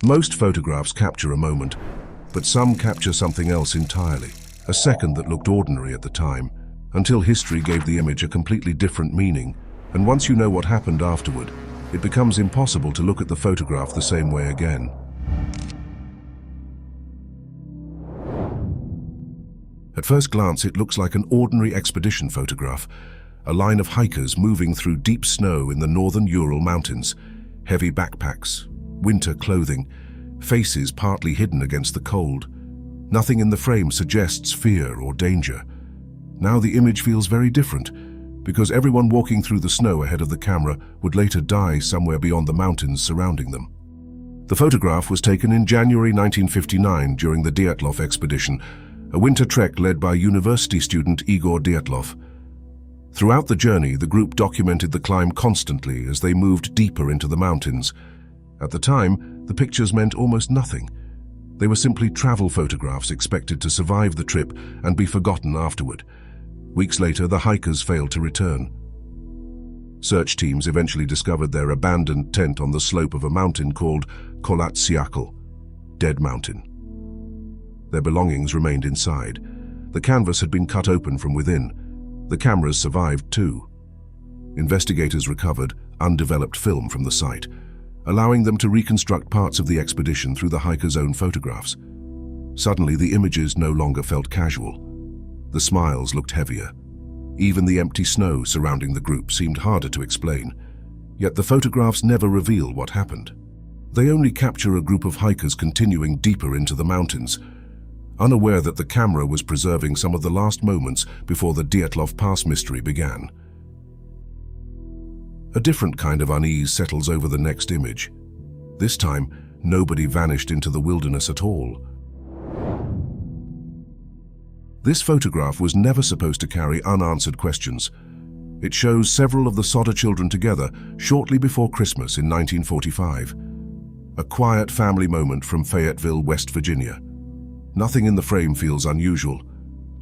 Most photographs capture a moment, but some capture something else entirely, a second that looked ordinary at the time, until history gave the image a completely different meaning. And once you know what happened afterward, it becomes impossible to look at the photograph the same way again. At first glance, it looks like an ordinary expedition photograph, a line of hikers moving through deep snow in the northern Ural Mountains, heavy backpacks, winter clothing, faces partly hidden against the cold. Nothing in the frame suggests fear or danger. Now the image feels very different, because everyone walking through the snow ahead of the camera would later die somewhere beyond the mountains surrounding them. The photograph was taken in January 1959 during the Dyatlov expedition, a winter trek led by university student Igor Dyatlov. Throughout the journey, the group documented the climb constantly as they moved deeper into the mountains. At the time, the pictures meant almost nothing. They were simply travel photographs expected to survive the trip and be forgotten afterward. Weeks later, the hikers failed to return. Search teams eventually discovered their abandoned tent on the slope of a mountain called Kolatsiakl, Dead Mountain. Their belongings remained inside. The canvas had been cut open from within. The cameras survived too. Investigators recovered undeveloped film from the site, allowing them to reconstruct parts of the expedition through the hikers' own photographs. Suddenly, the images no longer felt casual. The smiles looked heavier. Even the empty snow surrounding the group seemed harder to explain. Yet the photographs never reveal what happened. They only capture a group of hikers continuing deeper into the mountains, unaware that the camera was preserving some of the last moments before the Dyatlov Pass mystery began. A different kind of unease settles over the next image. This time, nobody vanished into the wilderness at all. This photograph was never supposed to carry unanswered questions. It shows several of the Sodder children together shortly before Christmas in 1945. A quiet family moment from Fayetteville, West Virginia. Nothing in the frame feels unusual.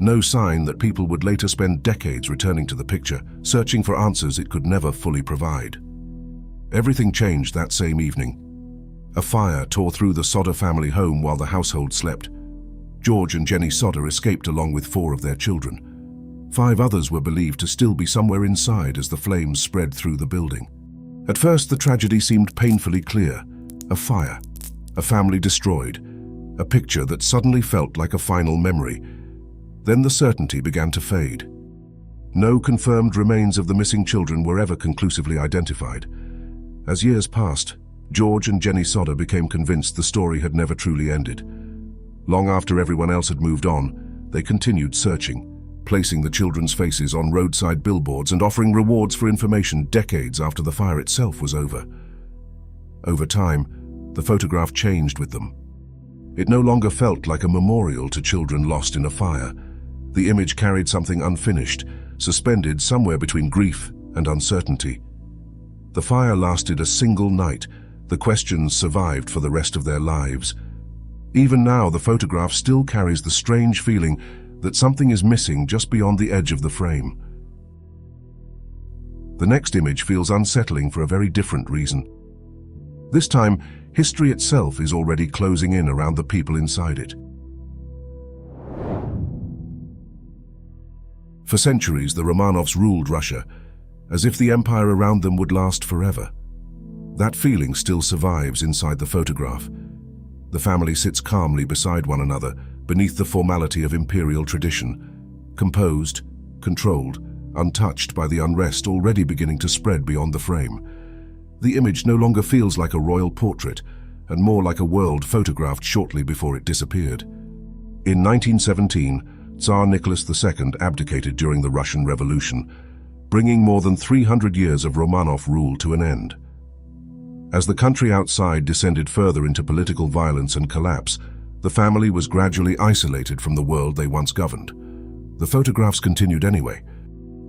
No sign that people would later spend decades returning to the picture, searching for answers it could never fully provide. Everything changed that same evening. A fire tore through the Sodder family home while the household slept. George and Jenny Sodder escaped along with 4 of their children. 5 others were believed to still be somewhere inside as the flames spread through the building. At first, the tragedy seemed painfully clear. A fire, a family destroyed, a picture that suddenly felt like a final memory. Then the certainty began to fade. No confirmed remains of the missing children were ever conclusively identified. As years passed, George and Jenny Sodder became convinced the story had never truly ended. Long after everyone else had moved on, they continued searching, placing the children's faces on roadside billboards and offering rewards for information decades after the fire itself was over. Over time, the photograph changed with them. It no longer felt like a memorial to children lost in a fire. The image carried something unfinished, suspended somewhere between grief and uncertainty. The fire lasted a single night. The questions survived for the rest of their lives. Even now, the photograph still carries the strange feeling that something is missing just beyond the edge of the frame. The next image feels unsettling for a very different reason. This time, history itself is already closing in around the people inside it. For centuries, the Romanovs ruled Russia, as if the empire around them would last forever. That feeling still survives inside the photograph. The family sits calmly beside one another, beneath the formality of imperial tradition, composed, controlled, untouched by the unrest already beginning to spread beyond the frame. The image no longer feels like a royal portrait, and more like a world photographed shortly before it disappeared. In 1917, Tsar Nicholas II abdicated during the Russian Revolution, bringing more than 300 years of Romanov rule to an end. As the country outside descended further into political violence and collapse, the family was gradually isolated from the world they once governed. The photographs continued anyway.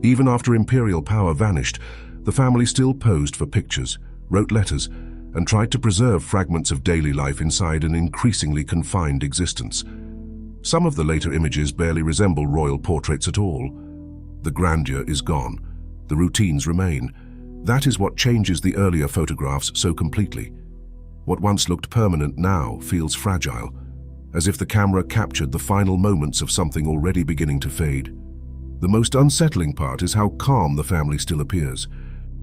Even after imperial power vanished, the family still posed for pictures, wrote letters, and tried to preserve fragments of daily life inside an increasingly confined existence. Some of the later images barely resemble royal portraits at all. The grandeur is gone. The routines remain. That is what changes the earlier photographs so completely. What once looked permanent now feels fragile, as if the camera captured the final moments of something already beginning to fade. The most unsettling part is how calm the family still appears.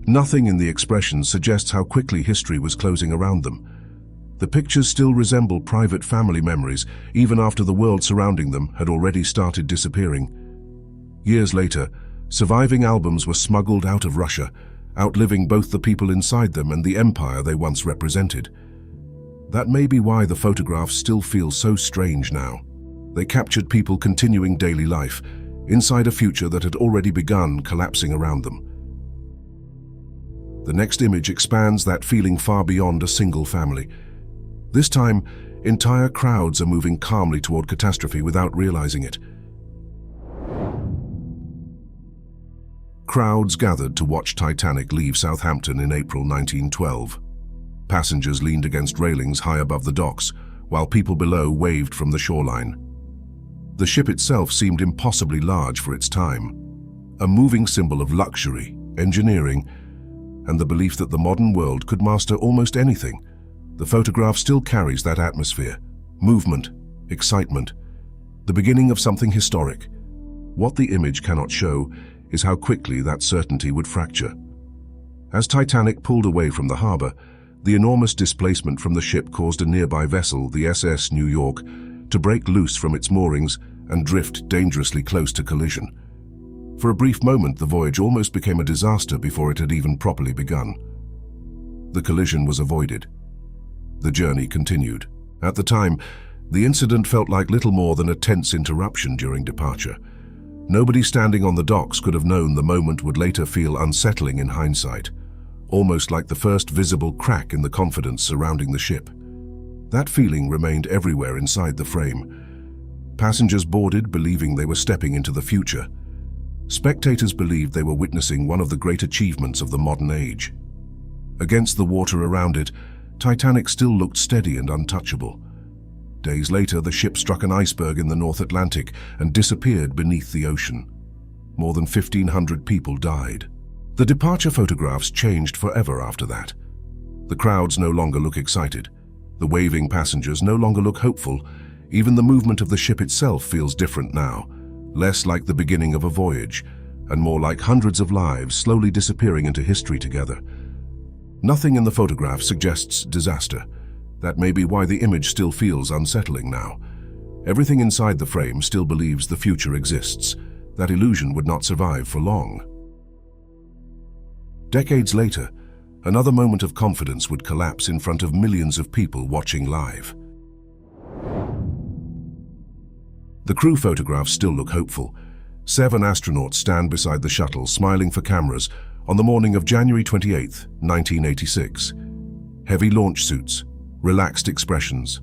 Nothing in the expressions suggests how quickly history was closing around them. The pictures still resemble private family memories, even after the world surrounding them had already started disappearing. Years later, surviving albums were smuggled out of Russia, outliving both the people inside them and the empire they once represented. That may be why the photographs still feel so strange now. They captured people continuing daily life, inside a future that had already begun collapsing around them. The next image expands that feeling far beyond a single family. This time, entire crowds are moving calmly toward catastrophe without realizing it. Crowds gathered to watch Titanic leave Southampton in April 1912. Passengers leaned against railings high above the docks, while people below waved from the shoreline. The ship itself seemed impossibly large for its time, a moving symbol of luxury, engineering, and the belief that the modern world could master almost anything. The photograph still carries that atmosphere, movement, excitement, the beginning of something historic. What the image cannot show is how quickly that certainty would fracture. As Titanic pulled away from the harbor, the enormous displacement from the ship caused a nearby vessel, the SS New York, to break loose from its moorings and drift dangerously close to collision. For a brief moment, the voyage almost became a disaster before it had even properly begun. The collision was avoided. The journey continued. At the time, the incident felt like little more than a tense interruption during departure. Nobody standing on the docks could have known the moment would later feel unsettling in hindsight, almost like the first visible crack in the confidence surrounding the ship. That feeling remained everywhere inside the frame. Passengers boarded believing they were stepping into the future. Spectators believed they were witnessing one of the great achievements of the modern age. Against the water around it, Titanic still looked steady and untouchable. Days later, the ship struck an iceberg in the North Atlantic and disappeared beneath the ocean. More than 1,500 people died. The departure photographs changed forever after that. The crowds no longer look excited. The waving passengers no longer look hopeful. Even the movement of the ship itself feels different now, less like the beginning of a voyage, and more like hundreds of lives slowly disappearing into history together. Nothing in the photograph suggests disaster. That may be why the image still feels unsettling now. Everything inside the frame still believes the future exists. That illusion would not survive for long. Decades later, another moment of confidence would collapse in front of millions of people watching live. The crew photographs still look hopeful. 7 astronauts stand beside the shuttle, smiling for cameras, on the morning of January 28, 1986. Heavy launch suits, relaxed expressions.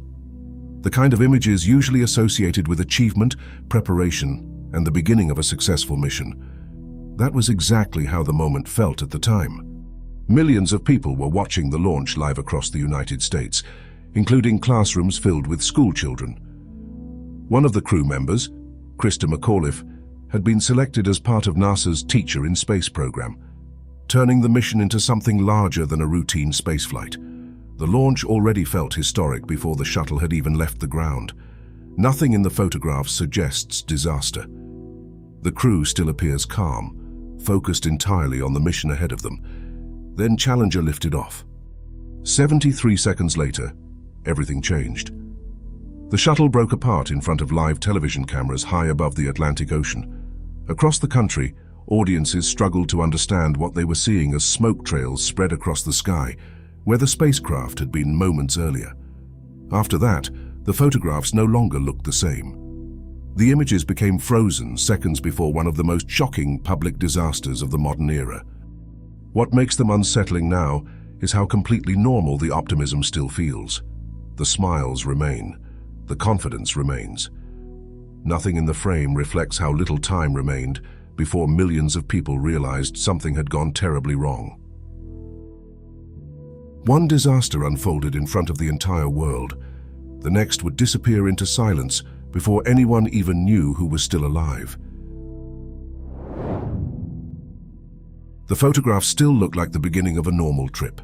The kind of images usually associated with achievement, preparation, and the beginning of a successful mission. That was exactly how the moment felt at the time. Millions of people were watching the launch live across the United States, including classrooms filled with school children. One of the crew members, Krista McAuliffe, had been selected as part of NASA's Teacher in Space program, turning the mission into something larger than a routine spaceflight. The launch already felt historic before the shuttle had even left the ground. Nothing in the photographs suggests disaster. The crew still appears calm, focused entirely on the mission ahead of them. Then Challenger lifted off. 73 seconds later, everything changed. The shuttle broke apart in front of live television cameras high above the Atlantic Ocean. Across the country, audiences struggled to understand what they were seeing as smoke trails spread across the sky, where the spacecraft had been moments earlier. After that, the photographs no longer looked the same. The images became frozen seconds before one of the most shocking public disasters of the modern era. What makes them unsettling now is how completely normal the optimism still feels. The smiles remain. The confidence remains. Nothing in the frame reflects how little time remained before millions of people realized something had gone terribly wrong. One disaster unfolded in front of the entire world. The next would disappear into silence before anyone even knew who was still alive. The photographs still look like the beginning of a normal trip.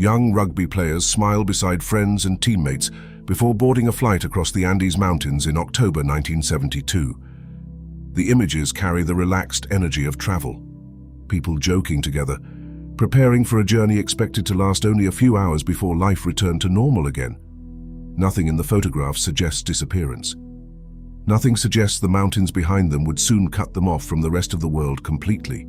Young rugby players smile beside friends and teammates before boarding a flight across the Andes Mountains in October 1972. The images carry the relaxed energy of travel. People joking together, preparing for a journey expected to last only a few hours before life returned to normal again. Nothing in the photographs suggests disappearance. Nothing suggests the mountains behind them would soon cut them off from the rest of the world completely.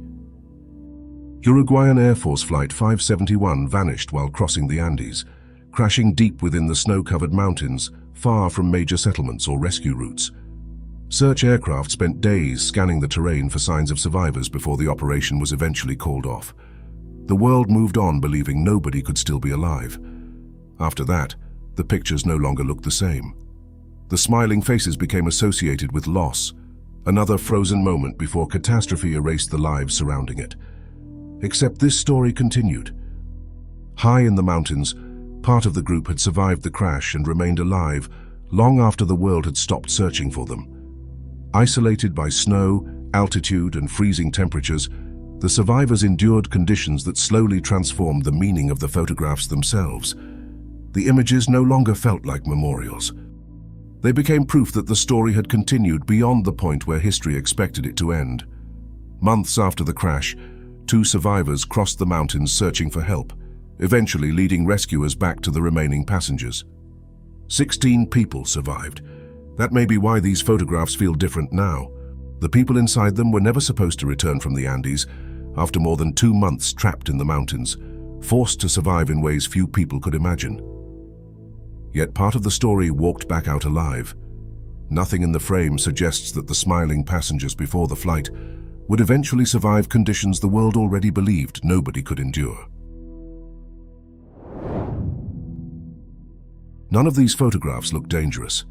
Uruguayan Air Force Flight 571 vanished while crossing the Andes, crashing deep within the snow-covered mountains, far from major settlements or rescue routes. Search aircraft spent days scanning the terrain for signs of survivors before the operation was eventually called off. The world moved on believing nobody could still be alive. After that, the pictures no longer looked the same. The smiling faces became associated with loss, another frozen moment before catastrophe erased the lives surrounding it. Except this story continued. High in the mountains, part of the group had survived the crash and remained alive long after the world had stopped searching for them. Isolated by snow, altitude, and freezing temperatures, the survivors endured conditions that slowly transformed the meaning of the photographs themselves. The images no longer felt like memorials. They became proof that the story had continued beyond the point where history expected it to end. Months after the crash, 2 survivors crossed the mountains searching for help, eventually leading rescuers back to the remaining passengers. 16 people survived. That may be why these photographs feel different now. The people inside them were never supposed to return from the Andes after more than 2 months trapped in the mountains, forced to survive in ways few people could imagine. Yet part of the story walked back out alive. Nothing in the frame suggests that the smiling passengers before the flight would eventually survive conditions the world already believed nobody could endure. None of these photographs look dangerous.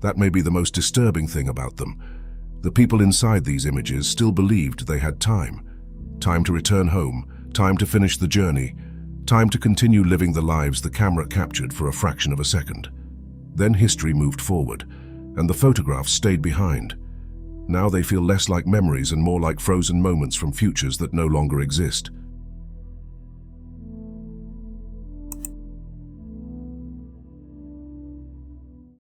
That may be the most disturbing thing about them. The people inside these images still believed they had time. Time to return home, time to finish the journey, time to continue living the lives the camera captured for a fraction of a second. Then history moved forward, and the photographs stayed behind. Now they feel less like memories and more like frozen moments from futures that no longer exist.